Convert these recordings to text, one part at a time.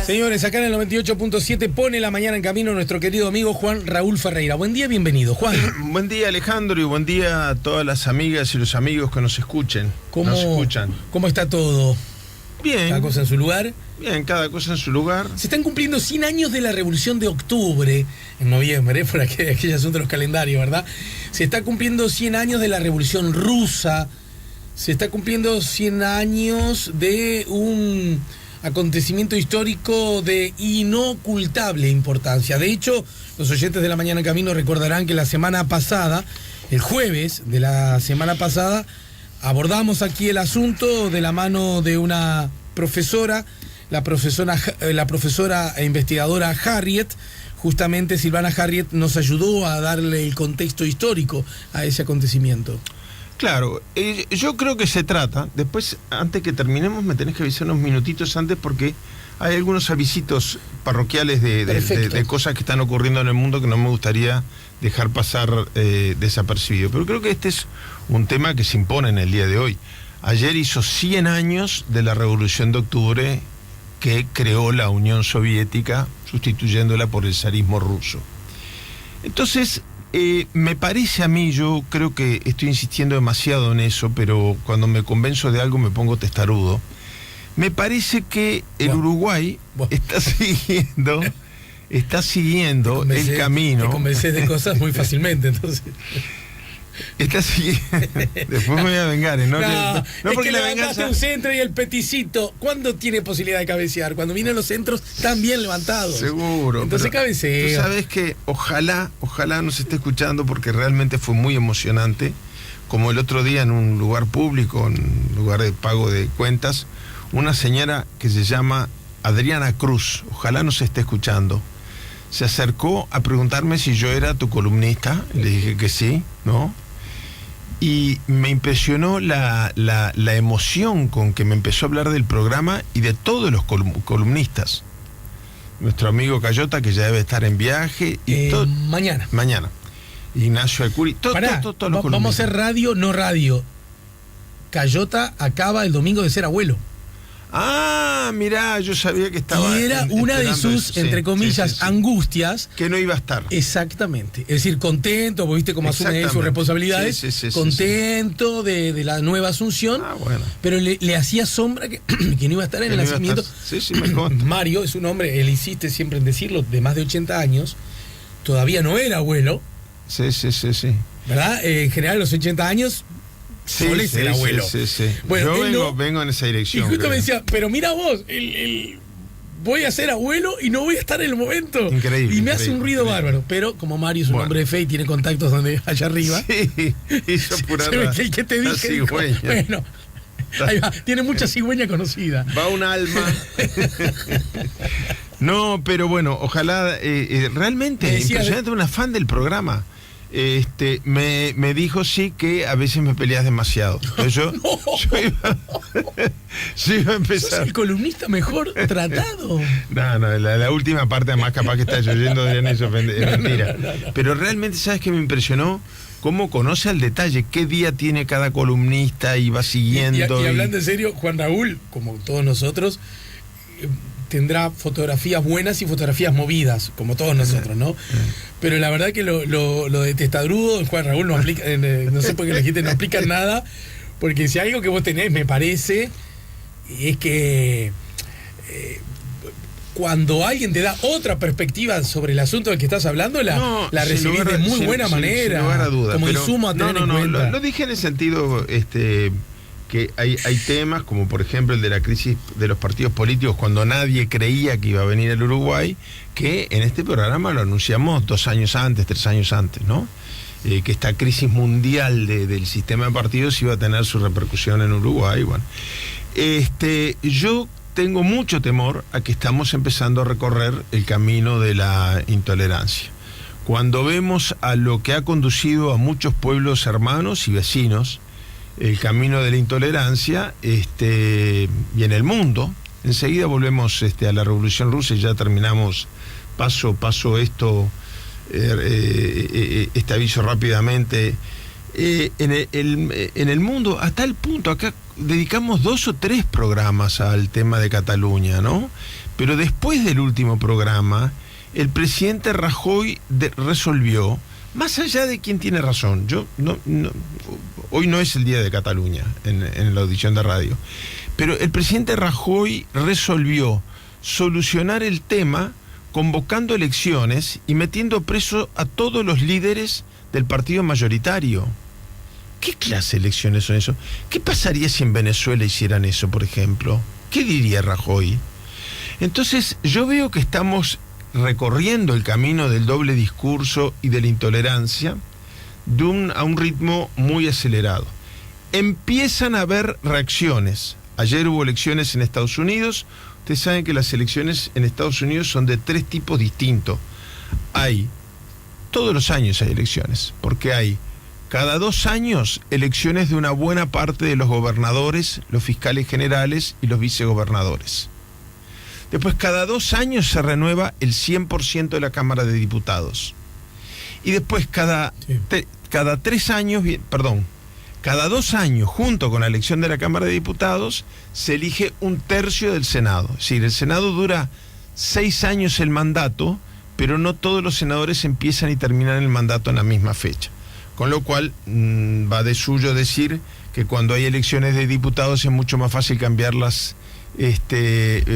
Señores, acá en el 98.7 pone la mañana en camino nuestro querido amigo Juan Raúl Ferreira. Buen día, bienvenido, Juan. Buen día, Alejandro, y buen día a todas las amigas y los amigos que nos escuchan. ¿Cómo está todo? Bien. ¿Cada cosa en su lugar? Bien, cada cosa en su lugar. Se están cumpliendo 100 años de la Revolución de Octubre, en noviembre, por aquel asunto de los calendarios, ¿verdad? Se está cumpliendo 100 años de la Revolución Rusa. Se está cumpliendo 100 años de un acontecimiento histórico de inocultable importancia. De hecho, los oyentes de La Mañana en Camino recordarán que la semana pasada, el jueves de la semana pasada, abordamos aquí el asunto de la mano de una profesora, la profesora e investigadora Harriet. Justamente Silvana Harriet nos ayudó a darle el contexto histórico a ese acontecimiento. Claro, yo creo que se trata, después, antes que terminemos, me tenés que avisar unos minutitos antes porque hay algunos avisitos parroquiales de cosas que están ocurriendo en el mundo que no me gustaría dejar pasar desapercibido. Pero creo que este es un tema que se impone en el día de hoy. Ayer hizo 100 años de la Revolución de Octubre que creó la Unión Soviética, sustituyéndola por el zarismo ruso. Entonces, me parece a mí, yo creo que estoy insistiendo demasiado en eso, pero cuando me convenzo de algo me pongo testarudo. Me parece que el Uruguay está siguiendo el camino. Te convences de cosas muy fácilmente, entonces. Está siguiendo. Después me voy a vengar, ¿no? No, porque la venganza. Un centro y el peticito, ¿cuándo tiene posibilidad de cabecear? Cuando vienen los centros tan bien levantados. Seguro. Entonces cabecea. Tú sabes que ojalá nos esté escuchando porque realmente fue muy emocionante. Como el otro día en un lugar público, en un lugar de pago de cuentas, una señora que se llama Adriana Cruz, ojalá nos esté escuchando, se acercó a preguntarme si yo era tu columnista. Le dije que sí, ¿no? Y me impresionó la emoción con que me empezó a hablar del programa y de todos los columnistas. Nuestro amigo Cayota, que ya debe estar en viaje. Y Mañana. Ignacio Alcuri. Todos los columnistas. Vamos a hacer radio, no radio. Cayota acaba el domingo de ser abuelo. Ah, mirá, yo sabía que estaba. Y era una de sus, entre comillas, angustias. Que no iba a estar. Exactamente. Es decir, contento, porque viste cómo asume él sus responsabilidades. Contento de la nueva asunción. Ah, bueno. Pero le hacía sombra que no iba a estar en el nacimiento. Sí, me consta. Mario es un hombre, él insiste siempre en decirlo, de más de 80 años. Todavía no era abuelo. Sí. ¿Verdad? En general, a los 80 años. Suele ser abuelo. Sí. Bueno, yo vengo en esa dirección. Y justo me decía, pero mira vos, voy a ser abuelo y no voy a estar en el momento. Increíble. Y me hace un ruido bárbaro. Pero como Mario es un hombre de fe y tiene contactos donde allá arriba. Sí, hizo pura el que te dije. Cigüeña. Bueno, ahí va, tiene mucha cigüeña conocida. Va un alma. No, pero bueno, ojalá, realmente, impresionante, un fan del programa. Me dijo sí que a veces me peleas demasiado. Entonces yo iba a empezar. ¿Sos el columnista mejor tratado? No, la última parte además capaz que está lloviendo Adriana y se ofende. Es mentira. No. Pero realmente, ¿sabes qué me impresionó? Cómo conoce al detalle, qué día tiene cada columnista y va siguiendo. Y hablando en serio, Juan Raúl, como todos nosotros, tendrá fotografías buenas y fotografías movidas, como todos nosotros, ¿no? Pero la verdad que lo de testarudo, Juan Raúl no aplica, no sé por qué la gente no aplica nada, porque si algo que vos tenés, me parece, es que cuando alguien te da otra perspectiva sobre el asunto del que estás hablando, la recibís de muy buena manera, sin lugar a duda, como insumo a tener en cuenta. Lo dije en el sentido que hay temas como por ejemplo el de la crisis de los partidos políticos cuando nadie creía que iba a venir el Uruguay, que en este programa lo anunciamos 3 años antes, ¿no? Que esta crisis mundial del sistema de partidos iba a tener su repercusión en Uruguay. Bueno, yo tengo mucho temor a que estamos empezando a recorrer el camino de la intolerancia. Cuando vemos a lo que ha conducido a muchos pueblos hermanos y vecinos el camino de la intolerancia, y en el mundo, enseguida volvemos a la Revolución Rusa y ya terminamos paso este aviso rápidamente. En el mundo, a tal punto, acá dedicamos 2 o 3 programas al tema de Cataluña, ¿no? Pero después del último programa, el presidente Rajoy resolvió, más allá de quién tiene razón, hoy no es el día de Cataluña en la audición de radio, pero el presidente Rajoy resolvió solucionar el tema convocando elecciones y metiendo preso a todos los líderes del partido mayoritario. ¿Qué clase de elecciones son eso? ¿Qué pasaría si en Venezuela hicieran eso, por ejemplo? ¿Qué diría Rajoy? Entonces, yo veo que estamos recorriendo el camino del doble discurso y de la intolerancia a un ritmo muy acelerado. Empiezan a haber reacciones. Ayer hubo elecciones en Estados Unidos. Ustedes saben que las elecciones en Estados Unidos son de 3 tipos distintos. Todos los años hay elecciones, porque hay cada 2 años elecciones de una buena parte de los gobernadores, los fiscales generales y los vicegobernadores. Después, cada 2 años se renueva el 100% de la Cámara de Diputados. Y después, cada 3 años, cada 2 años, junto con la elección de la Cámara de Diputados, se elige 1/3 del Senado. Es decir, el Senado dura 6 años el mandato, pero no todos los senadores empiezan y terminan el mandato en la misma fecha. Con lo cual, va de suyo decir que cuando hay elecciones de diputados es mucho más fácil cambiar las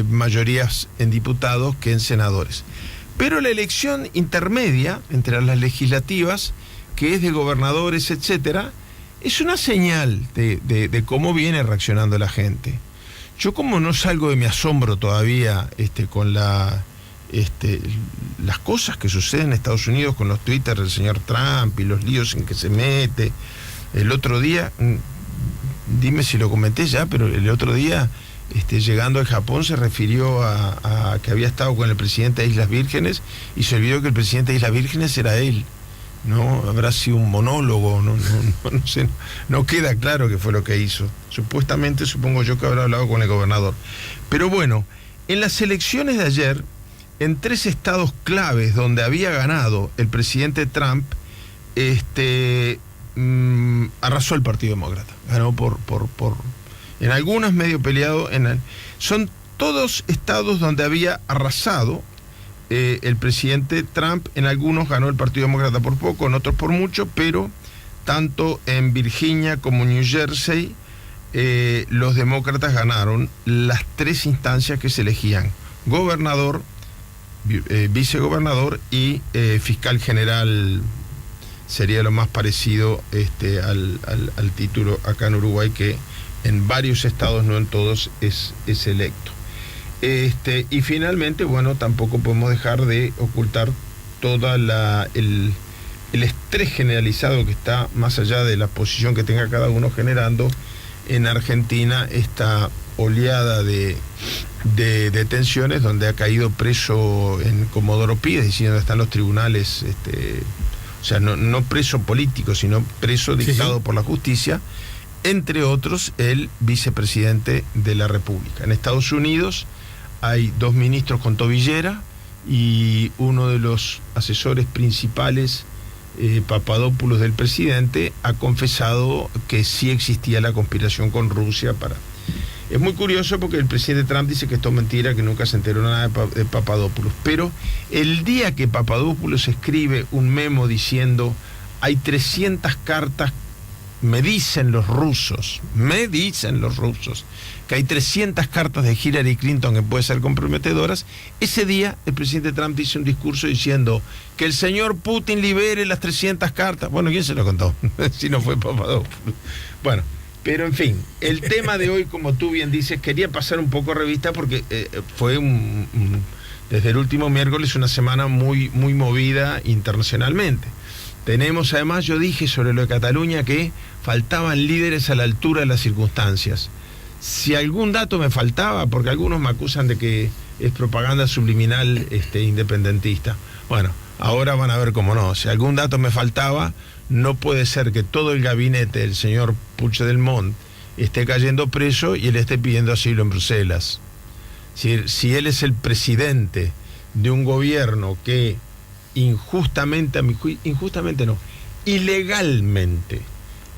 mayorías en diputados que en senadores. Pero la elección intermedia entre las legislativas, que es de gobernadores, etcétera, es una señal de cómo viene reaccionando la gente. Yo, como no salgo de mi asombro todavía con las cosas que suceden en Estados Unidos con los twitters del señor Trump y los líos en que se mete. El otro día, dime si lo comenté ya, pero el otro día, llegando al Japón, se refirió a que había estado con el presidente de Islas Vírgenes y se olvidó que el presidente de Islas Vírgenes era él. No habrá sido un monólogo, no sé, no queda claro qué fue lo que hizo. Supuestamente, supongo yo que habrá hablado con el gobernador. Pero bueno, en las elecciones de ayer, en 3 estados claves donde había ganado el presidente Trump, arrasó el Partido Demócrata. Ganó en algunas medio peleado. Son todos estados donde había arrasado el presidente Trump. En algunos ganó el Partido Demócrata por poco, en otros por mucho, pero tanto en Virginia como en New Jersey, los demócratas ganaron las 3 instancias que se elegían: gobernador, vicegobernador y fiscal general. Sería lo más parecido al título acá en Uruguay, que en varios estados, no en todos, es electo. Y finalmente, bueno, tampoco podemos dejar de ocultar toda el estrés generalizado que está, más allá de la posición que tenga cada uno, generando en Argentina esta oleada de detenciones, donde ha caído preso en Comodoro Pi, es decir, donde están los tribunales, o sea, no preso político, sino preso dictado por la justicia, entre otros el vicepresidente de la República. En Estados Unidos hay 2 ministros con tobillera, y uno de los asesores principales, Papadopoulos, del presidente, ha confesado que sí existía la conspiración con Rusia para... Es muy curioso porque el presidente Trump dice que esto es mentira, que nunca se enteró nada de Papadopoulos. Pero el día que Papadopoulos escribe un memo diciendo: hay 300 cartas, me dicen los rusos, que hay 300 cartas de Hillary Clinton que pueden ser comprometedoras, ese día el presidente Trump dice un discurso diciendo que el señor Putin libere las 300 cartas. Bueno, ¿quién se lo contó? Si no fue Papadopoulos. Bueno, pero en fin, el tema de hoy, como tú bien dices, quería pasar un poco revista porque fue desde el último miércoles una semana muy, muy movida internacionalmente. Tenemos, además, yo dije sobre lo de Cataluña que faltaban líderes a la altura de las circunstancias. Si algún dato me faltaba, porque algunos me acusan de que es propaganda subliminal independentista. Bueno, ahora van a ver cómo no. Si algún dato me faltaba, no puede ser que todo el gabinete del señor Puigdemont esté cayendo preso y él esté pidiendo asilo en Bruselas. Si él es el presidente de un gobierno que ilegalmente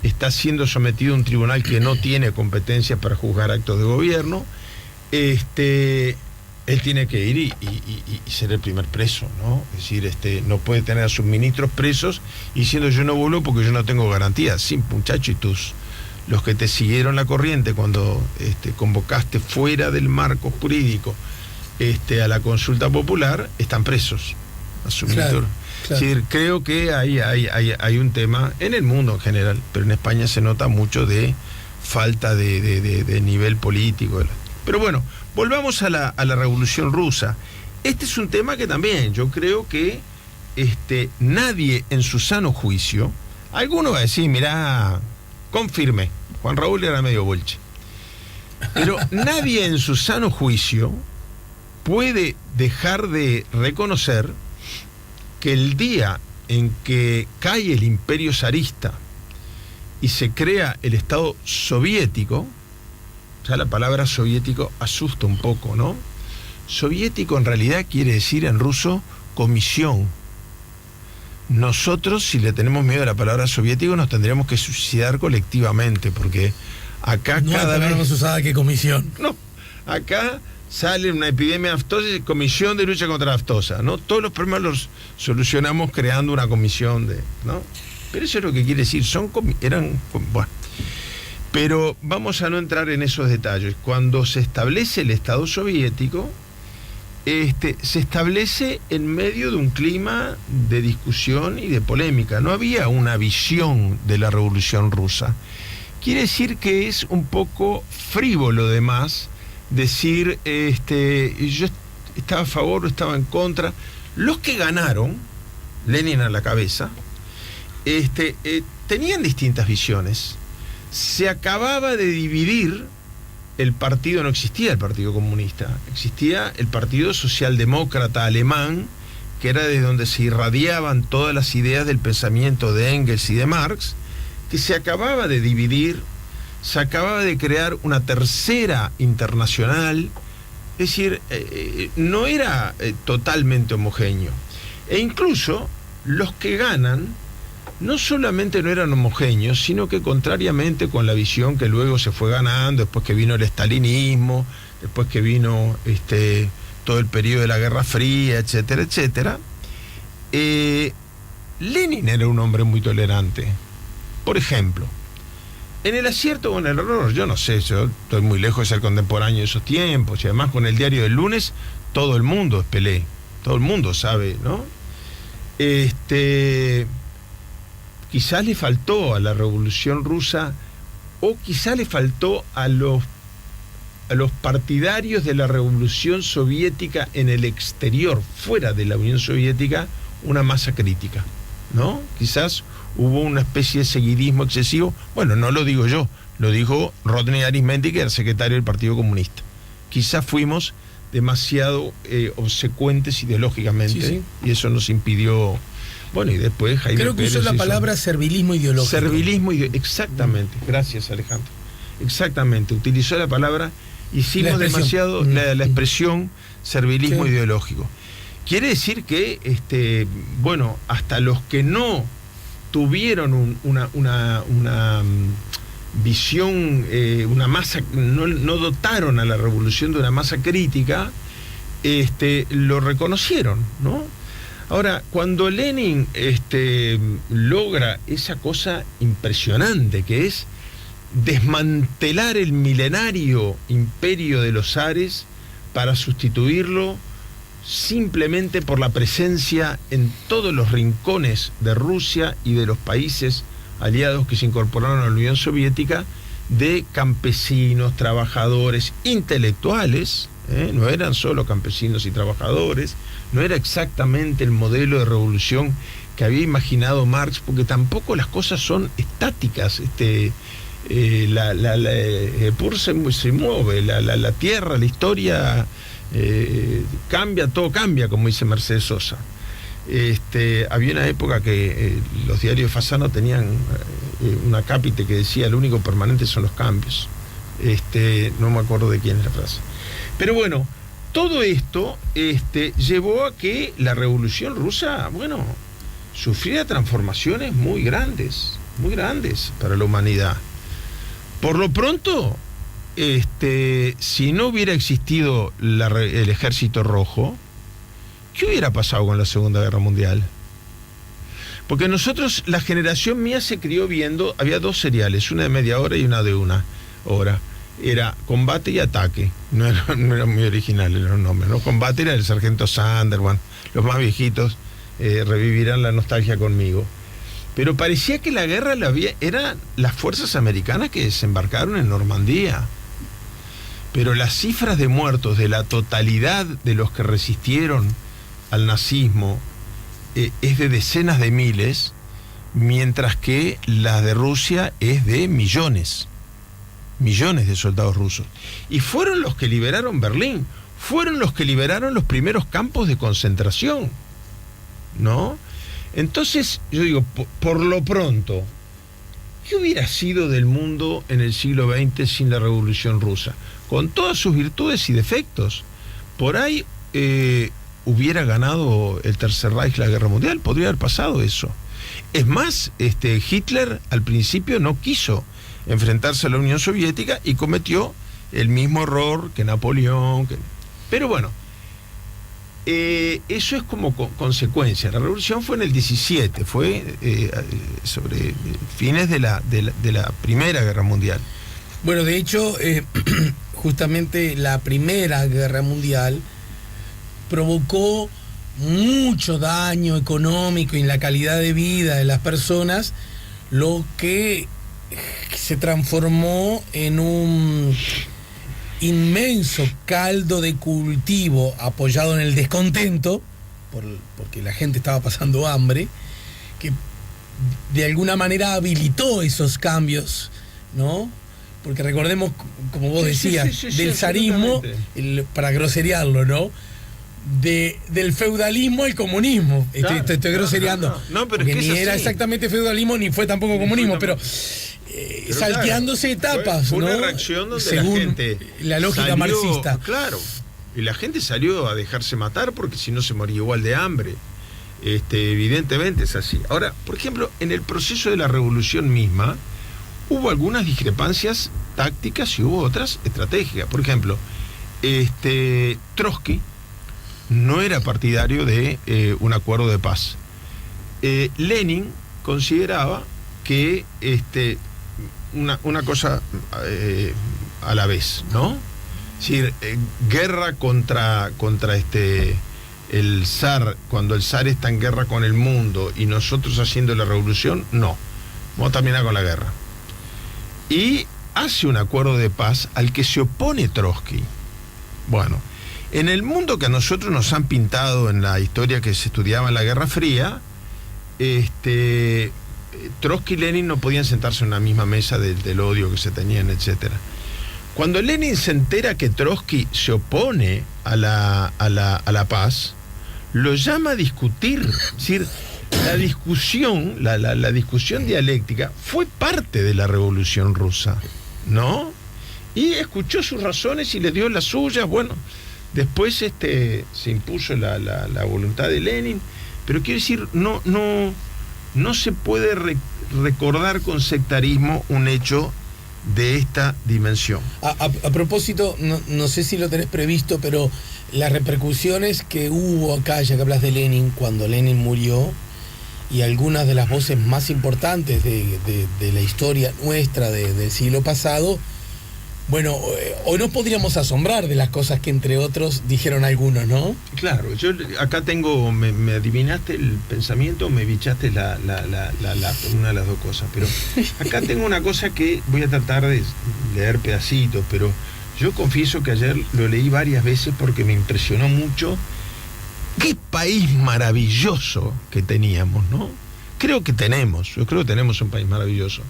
está siendo sometido a un tribunal que no tiene competencias para juzgar actos de gobierno. Él tiene que ir y ser el primer preso, ¿no? Es decir, no puede tener a sus ministros presos y diciendo yo no vuelvo porque yo no tengo garantía. Sí, muchacho, y los que te siguieron la corriente cuando convocaste fuera del marco jurídico a la consulta popular, están presos a su ministro. Claro. Es decir, creo que hay un tema en el mundo en general, pero en España se nota mucho de falta de nivel político. Pero bueno, volvamos a la Revolución Rusa. Este es un tema que también yo creo que nadie en su sano juicio, alguno va a decir, mirá, confirme, Juan Raúl era medio bolche, pero nadie en su sano juicio puede dejar de reconocer que el día en que cae el imperio zarista y se crea el Estado soviético, ya la palabra soviético asusta un poco, ¿no? Soviético en realidad quiere decir en ruso comisión. Nosotros, si le tenemos miedo a la palabra soviético, nos tendríamos que suicidar colectivamente, porque acá no cada vez... No más usada que comisión. No, acá sale una epidemia de aftosa, comisión de lucha contra la aftosa, ¿no? Todos los problemas los solucionamos creando una comisión ¿no? Pero eso es lo que quiere decir, bueno. Pero vamos a no entrar en esos detalles. Cuando se establece el Estado soviético, se establece en medio de un clima de discusión y de polémica. No había una visión de la Revolución Rusa. Quiere decir que es un poco frívolo, además, decir, yo estaba a favor o estaba en contra. Los que ganaron, Lenin a la cabeza, tenían distintas visiones. Se acababa de dividir el partido, no existía el Partido Comunista, existía el Partido Socialdemócrata Alemán, que era de donde se irradiaban todas las ideas del pensamiento de Engels y de Marx, que se acababa de dividir, se acababa de crear una tercera internacional, es decir, no era totalmente homogéneo. E incluso los que ganan no solamente no eran homogéneos, sino que contrariamente con la visión que luego se fue ganando, después que vino el estalinismo, después que vino todo el periodo de la Guerra Fría, etcétera, etcétera, Lenin era un hombre muy tolerante. Por ejemplo, en el acierto o en el error, yo no sé, yo estoy muy lejos de ser contemporáneo de esos tiempos, y además con el diario del lunes, todo el mundo es Pelé, todo el mundo sabe, ¿no? Quizás le faltó a la Revolución Rusa, o quizás le faltó a los partidarios de la Revolución Soviética en el exterior, fuera de la Unión Soviética, una masa crítica, ¿no? Quizás hubo una especie de seguidismo excesivo. Bueno, no lo digo yo, lo dijo Rodney Arismendi, que era secretario del Partido Comunista. Quizás fuimos demasiado obsecuentes ideológicamente, sí. Y eso nos impidió... Bueno, y después Jaime Creo que Pérez usó la palabra servilismo ideológico. Exactamente. Gracias, Alejandro. Exactamente. Utilizó la palabra, hicimos demasiado la expresión servilismo ideológico. Quiere decir que, hasta los que no tuvieron una visión, una masa, no dotaron a la revolución de una masa crítica, lo reconocieron, ¿no? Ahora, cuando Lenin logra esa cosa impresionante que es desmantelar el milenario imperio de los zares para sustituirlo simplemente por la presencia en todos los rincones de Rusia y de los países aliados que se incorporaron a la Unión Soviética, de campesinos, trabajadores, intelectuales, no eran solo campesinos y trabajadores, no era exactamente el modelo de revolución que había imaginado Marx, porque tampoco las cosas son estáticas. Se mueve, la tierra, la historia cambia, todo cambia, como dice Mercedes Sosa. Había una época que los diarios de Fasano tenían un acápite que decía: lo único permanente son los cambios. No me acuerdo de quién es la frase. Pero bueno, todo esto llevó a que la Revolución Rusa, sufriera transformaciones muy grandes, para la humanidad. Por lo pronto, si no hubiera existido el Ejército Rojo, ¿qué hubiera pasado con la Segunda Guerra Mundial? Porque nosotros, la generación mía se crió viendo, había 2 seriales, una de media hora y una de 1 hora. Era Combate y Ataque, no era muy original el nombre, ¿no? Combate era el Sargento Sunderland, los más viejitos revivirán la nostalgia conmigo. Pero parecía que la guerra eran las fuerzas americanas que desembarcaron en Normandía. Pero las cifras de muertos de la totalidad de los que resistieron al nazismo es de decenas de miles, mientras que la de Rusia es de millones de soldados rusos. Y fueron los que liberaron Berlín, fueron los que liberaron los primeros campos de concentración, ¿no? Entonces, yo digo, por lo pronto, ¿qué hubiera sido del mundo en el siglo XX sin la Revolución Rusa? Con todas sus virtudes y defectos. Por ahí hubiera ganado el Tercer Reich la Guerra Mundial, podría haber pasado eso. Es más, Hitler al principio no quiso enfrentarse a la Unión Soviética y cometió el mismo error que Napoleón. Pero bueno, eso es como consecuencia. La revolución fue en el 17, fue sobre fines de la Primera Guerra Mundial. Bueno, de hecho, justamente la Primera Guerra Mundial provocó mucho daño económico en la calidad de vida de las personas, lo que se transformó en un inmenso caldo de cultivo apoyado en el descontento, porque la gente estaba pasando hambre, que de alguna manera habilitó esos cambios, ¿no? Porque recordemos, como vos decías, del zarismo, para groserearlo, ¿no? Del feudalismo al comunismo. Estoy grosereando. No, pero porque es que ni era exactamente feudalismo ni fue tampoco comunismo, pero salteándose etapas, fue ¿no? una reacción donde según la gente la lógica salió, marxista. Claro, y la gente salió a dejarse matar porque si no se moría igual de hambre. Evidentemente es así. Ahora, por ejemplo, en el proceso de la revolución misma hubo algunas discrepancias tácticas y hubo otras estratégicas. Por ejemplo, Trotsky no era partidario de un acuerdo de paz. Lenin consideraba que una cosa a la vez, ¿no? Es decir, guerra contra el zar, cuando el zar está en guerra con el mundo y nosotros haciendo la revolución, no. Vamos a terminar con la guerra. Y hace un acuerdo de paz al que se opone Trotsky. Bueno, en el mundo que a nosotros nos han pintado en la historia que se estudiaba en la Guerra Fría, Trotsky y Lenin no podían sentarse en una misma mesa del odio que se tenían, etcétera. Cuando Lenin se entera que Trotsky se opone a la paz, lo llama a discutir. Es decir, la discusión, la discusión dialéctica fue parte de la Revolución Rusa, ¿no? Y escuchó sus razones y le dio las suyas. Bueno, después se impuso la voluntad de Lenin, pero quiero decir, no se puede recordar con sectarismo un hecho de esta dimensión. A propósito, no sé si lo tenés previsto, pero las repercusiones que hubo acá, ya que hablas de Lenin, cuando Lenin murió, y algunas de las voces más importantes de la historia nuestra del siglo pasado, bueno, hoy nos podríamos asombrar de las cosas que entre otros dijeron algunos, ¿no? Claro, yo acá tengo, me adivinaste el pensamiento, me bichaste una de las dos cosas, pero acá tengo una cosa que voy a tratar de leer pedacitos, pero yo confieso que ayer lo leí varias veces porque me impresionó mucho. Qué país maravilloso que teníamos, ¿no? Yo creo que tenemos un país maravilloso.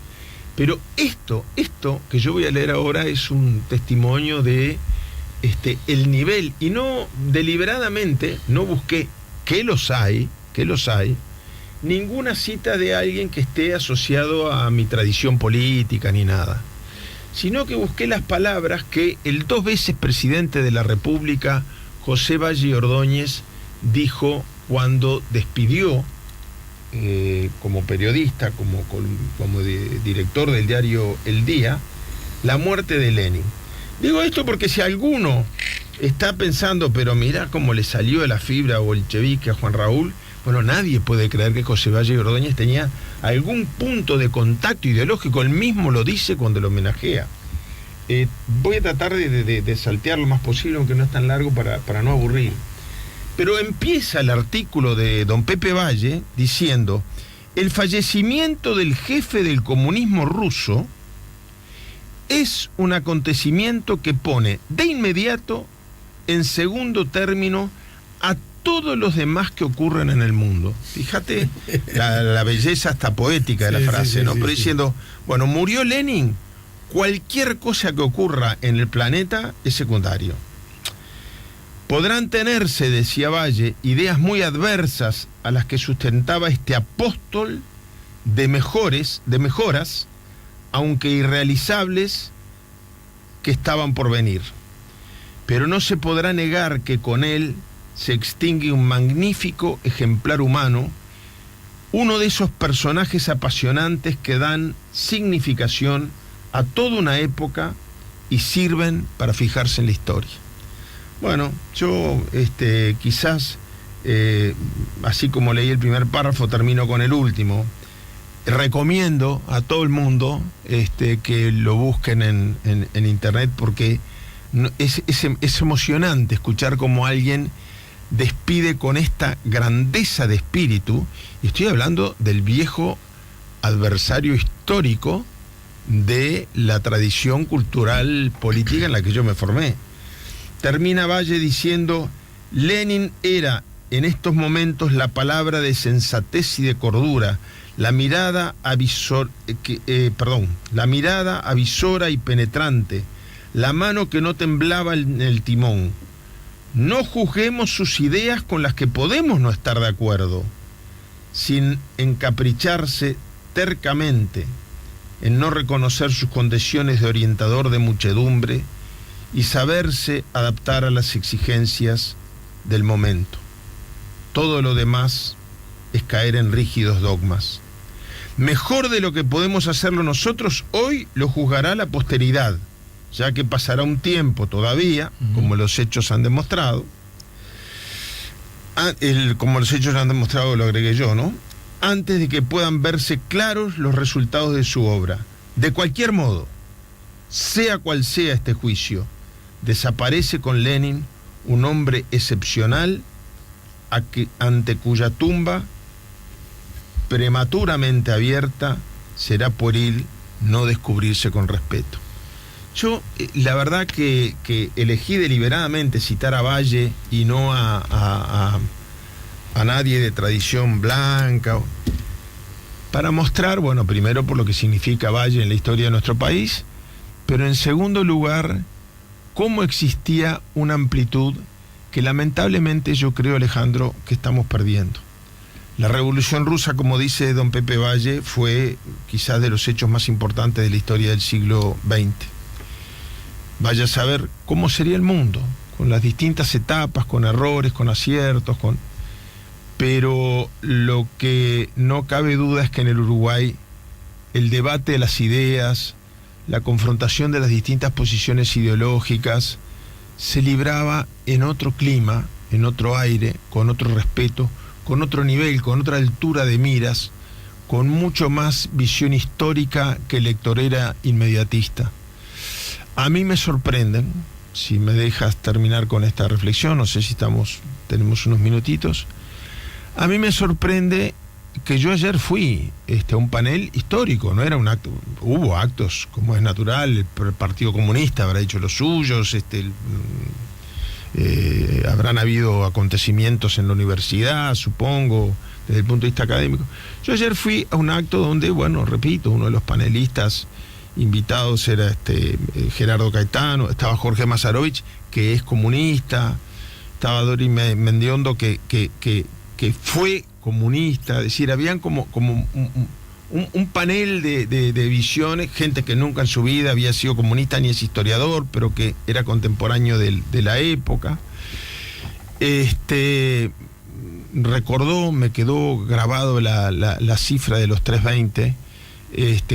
Pero esto que yo voy a leer ahora es un testimonio de el nivel, y no deliberadamente, no busqué, que los hay, ninguna cita de alguien que esté asociado a mi tradición política ni nada, sino que busqué las palabras que el 2 veces presidente de la República, José Valle Ordóñez, dijo cuando despidió como periodista, como director del diario El Día, la muerte de Lenin. Digo esto porque si alguno está pensando, pero mirá cómo le salió de la fibra bolchevique a Juan Raúl, bueno, nadie puede creer que José Valle Ordóñez tenía algún punto de contacto ideológico, él mismo lo dice cuando lo homenajea. Voy a tratar de saltear lo más posible, aunque no es tan largo para no aburrir. Pero empieza el artículo de don Pepe Valle diciendo: el fallecimiento del jefe del comunismo ruso es un acontecimiento que pone de inmediato en segundo término a todos los demás que ocurren en el mundo. Fíjate la belleza hasta poética de la frase, ¿no? Pero diciendo, bueno, murió Lenin, cualquier cosa que ocurra en el planeta es secundario. Podrán tenerse, decía Valle, ideas muy adversas a las que sustentaba este apóstol de mejoras, aunque irrealizables, que estaban por venir. Pero no se podrá negar que con él se extingue un magnífico ejemplar humano, uno de esos personajes apasionantes que dan significación a toda una época y sirven para fijarse en la historia. Bueno, yo quizás, así como leí el primer párrafo, termino con el último. Recomiendo a todo el mundo que lo busquen en internet, porque es emocionante escuchar cómo alguien despide con esta grandeza de espíritu, y estoy hablando del viejo adversario histórico de la tradición cultural política en la que yo me formé. Termina Valle diciendo: Lenin era en estos momentos la palabra de sensatez y de cordura, la mirada avisora y penetrante, la mano que no temblaba en el timón. No juzguemos sus ideas con las que podemos no estar de acuerdo, sin encapricharse tercamente en no reconocer sus condiciones de orientador de muchedumbre y saberse adaptar a las exigencias del momento. Todo lo demás es caer en rígidos dogmas. Mejor de lo que podemos hacerlo nosotros, hoy lo juzgará la posteridad, ya que pasará un tiempo todavía, como los hechos han demostrado. Como los hechos han demostrado, lo agregué yo, ¿no? Antes de que puedan verse claros los resultados de su obra. De cualquier modo, sea cual sea este juicio, desaparece con Lenin un hombre excepcional ante cuya tumba, prematuramente abierta, será pueril no descubrirse con respeto. Yo, la verdad que elegí deliberadamente citar a Valle y no a nadie de tradición blanca, para mostrar, bueno, primero por lo que significa Valle en la historia de nuestro país, pero en segundo lugar, cómo existía una amplitud que lamentablemente yo creo, Alejandro, que estamos perdiendo. La Revolución Rusa, como dice don Pepe Valle, fue quizás de los hechos más importantes de la historia del siglo XX. Vaya a saber cómo sería el mundo, con las distintas etapas, con errores, con aciertos, pero lo que no cabe duda es que en el Uruguay el debate de las ideas, la confrontación de las distintas posiciones ideológicas, se libraba en otro clima, en otro aire, con otro respeto, con otro nivel, con otra altura de miras, con mucho más visión histórica que electorera inmediatista. A mí me sorprenden, si me dejas terminar con esta reflexión, no sé si tenemos unos minutitos, a mí me sorprende que yo ayer fui a un panel histórico, no era un acto, hubo actos, como es natural, el Partido Comunista habrá hecho los suyos, habrán habido acontecimientos en la universidad, supongo, desde el punto de vista académico. Yo ayer fui a un acto donde, bueno, repito, uno de los panelistas invitados era Gerardo Caetano, estaba Jorge Mazarovich, que es comunista, estaba Dori Mendiondo, que fue comunista, es decir, habían como un panel de visiones, gente que nunca en su vida había sido comunista ni es historiador, pero que era contemporáneo de la época. me quedó grabado la cifra de los 320.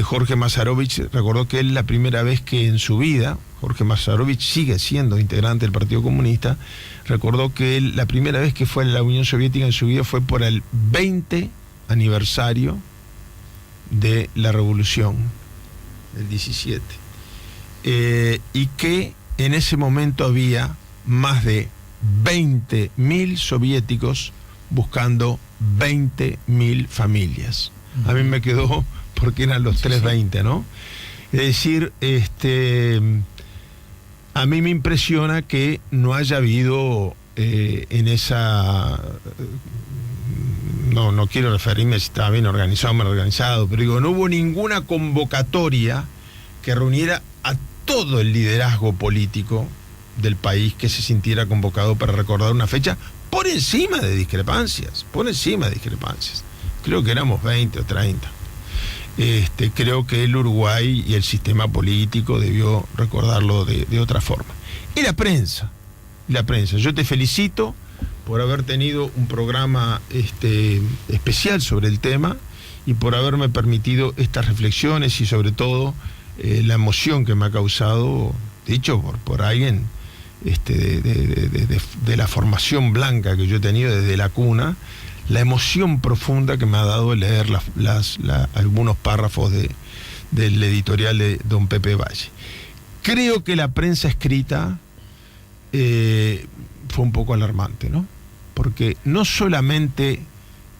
Jorge Masarovich recordó que él, la primera vez que en su vida, Jorge Masarovich sigue siendo integrante del Partido Comunista, recordó que él, la primera vez que fue a la Unión Soviética en su vida fue por el 20 aniversario de la Revolución del 17. Y que en ese momento había más de 20.000 soviéticos buscando 20.000 familias. A mí me quedó porque eran los 320, ¿no? Es decir, a mí me impresiona que no haya habido en esa... No quiero referirme si estaba bien organizado o mal organizado, pero digo, no hubo ninguna convocatoria que reuniera a todo el liderazgo político del país que se sintiera convocado para recordar una fecha por encima de discrepancias. Creo que éramos 20 o 30. Creo que el Uruguay y el sistema político debió recordarlo de otra forma. Y la prensa. Yo te felicito por haber tenido un programa especial sobre el tema y por haberme permitido estas reflexiones y sobre todo la emoción que me ha causado, dicho por alguien de la formación blanca que yo he tenido desde la cuna, la emoción profunda que me ha dado leer algunos párrafos del editorial de don Pepe Valle. Creo que la prensa escrita fue un poco alarmante, ¿no? Porque no solamente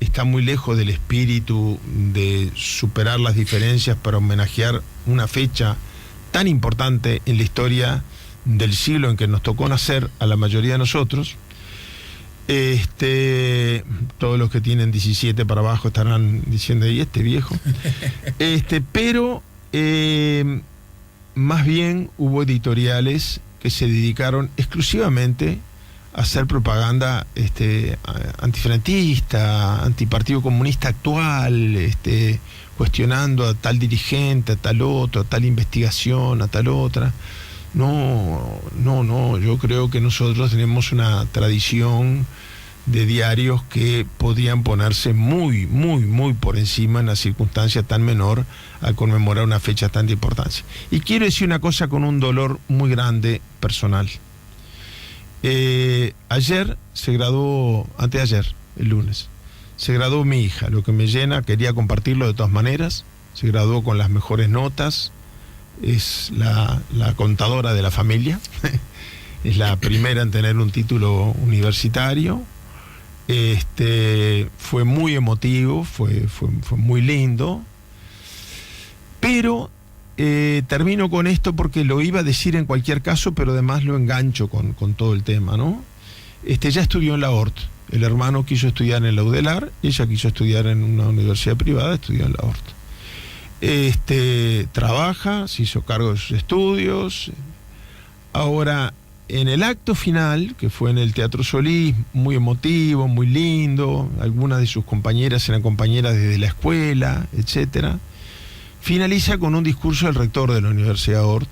está muy lejos del espíritu de superar las diferencias para homenajear una fecha tan importante en la historia del siglo en que nos tocó nacer a la mayoría de nosotros. Todos los que tienen 17 para abajo estarán diciendo, ¿y este viejo? Pero más bien hubo editoriales que se dedicaron exclusivamente a hacer propaganda antifrentista, antipartido comunista actual, cuestionando a tal dirigente, a tal otro, a tal investigación, a tal otra. No, yo creo que nosotros tenemos una tradición de diarios que podrían ponerse muy, muy, muy por encima en una circunstancia tan menor al conmemorar una fecha tan de importancia. Y quiero decir una cosa con un dolor muy grande personal. Ayer se graduó, anteayer, el lunes, se graduó mi hija, lo que me llena, quería compartirlo de todas maneras, se graduó con las mejores notas, es la contadora de la familia, es la primera en tener un título universitario, fue muy emotivo, fue muy lindo, pero termino con esto porque lo iba a decir en cualquier caso, pero además lo engancho con todo el tema, ¿no? Ya estudió en la ORT, el hermano quiso estudiar en la UDELAR, ella quiso estudiar en una universidad privada, estudió en la ORT. Trabaja, se hizo cargo de sus estudios. Ahora, en el acto final, que fue en el Teatro Solís, muy emotivo, muy lindo, algunas de sus compañeras eran compañeras desde la escuela, etcétera, finaliza con un discurso del rector de la Universidad Ort,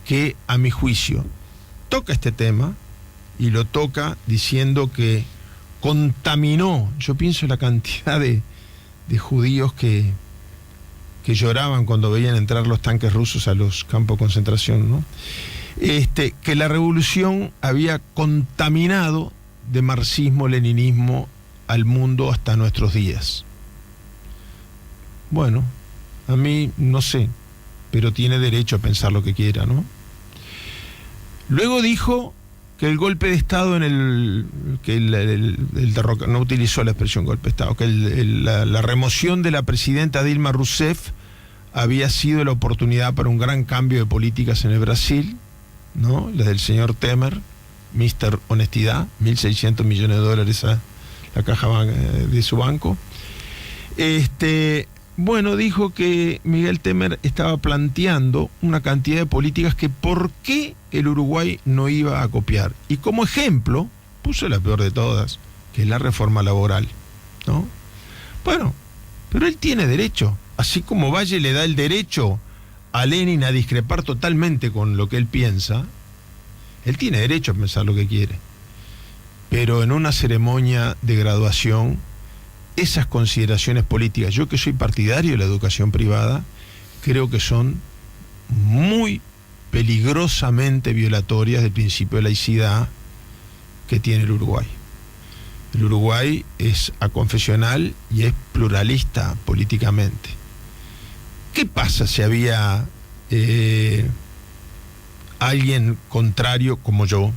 que a mi juicio toca este tema y lo toca diciendo que contaminó, yo pienso en la cantidad de judíos que lloraban cuando veían entrar los tanques rusos a los campos de concentración, ¿no? Que la revolución había contaminado de marxismo-leninismo al mundo hasta nuestros días. Bueno, a mí no sé, pero tiene derecho a pensar lo que quiera, ¿no? Luego dijo que el golpe de Estado no utilizó la expresión golpe de Estado, que la remoción de la presidenta Dilma Rousseff había sido la oportunidad para un gran cambio de políticas en el Brasil, ¿no? La del señor Temer, Mr. Honestidad, 1.600 millones de dólares a la caja de su banco. Bueno, dijo que Miguel Temer estaba planteando una cantidad de políticas que por qué el Uruguay no iba a copiar. Y como ejemplo, puso la peor de todas, que es la reforma laboral, ¿no? Bueno, pero él tiene derecho, así como Valle le da el derecho a Lenin a discrepar totalmente con lo que él piensa, él tiene derecho a pensar lo que quiere. pero en una ceremonia de graduación, esas consideraciones políticas, yo que soy partidario de la educación privada, creo que son muy peligrosamente violatorias del principio de laicidad que tiene el Uruguay. El Uruguay es aconfesional y es pluralista políticamente. ¿Qué pasa si había alguien contrario como yo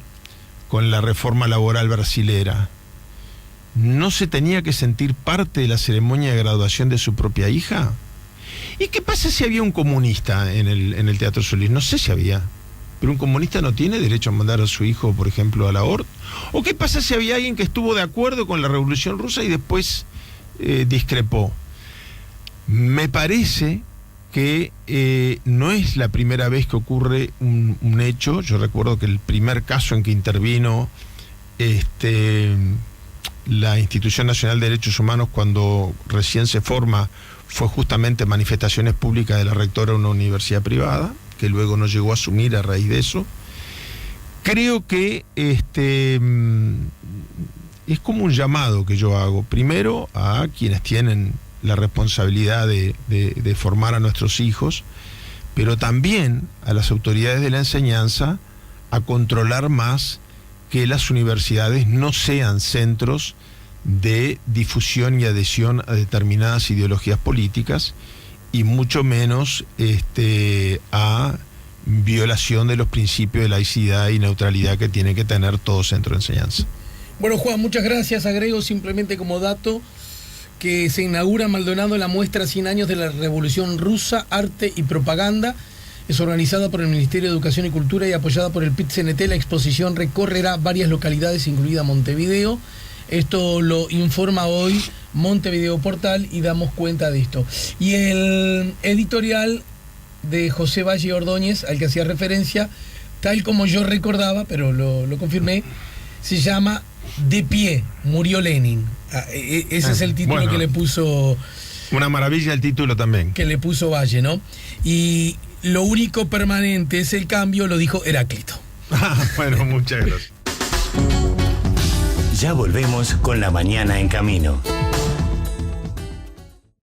con la reforma laboral brasilera? ¿No se tenía que sentir parte de la ceremonia de graduación de su propia hija? ¿Y qué pasa si había un comunista en el Teatro Solís? No sé si había, pero un comunista no tiene derecho a mandar a su hijo, por ejemplo, a la HORT. ¿O qué pasa si había alguien que estuvo de acuerdo con la Revolución Rusa y después discrepó? Me parece que no es la primera vez que ocurre un hecho. Yo recuerdo que el primer caso en que intervino la Institución Nacional de Derechos Humanos cuando recién se forma fue justamente manifestaciones públicas de la rectora de una universidad privada, que luego no llegó a asumir a raíz de eso. Creo que es como un llamado que yo hago, primero a quienes tienen la responsabilidad de formar a nuestros hijos, pero también a las autoridades de la enseñanza a controlar más que las universidades no sean centros de difusión y adhesión a determinadas ideologías políticas, y mucho menos a violación de los principios de laicidad y neutralidad que tiene que tener todo centro de enseñanza. Bueno, Juan, muchas gracias. Agrego simplemente como dato que se inaugura en Maldonado la muestra 100 años de la Revolución Rusa, Arte y Propaganda. Es organizada por el Ministerio de Educación y Cultura y apoyada por el PIT-CNT. La exposición recorrerá varias localidades, incluida Montevideo. Esto lo informa hoy Montevideo Portal y damos cuenta de esto. Y el editorial de José Valle Ordóñez, al que hacía referencia, tal como yo recordaba, pero lo confirmé, se llama De pie, murió Lenin. Ese es el título que le puso... Una maravilla el título también. Que le puso Valle, ¿no? Y lo único permanente es el cambio, lo dijo Heráclito. Bueno, muchas gracias. Ya volvemos con La Mañana en Camino.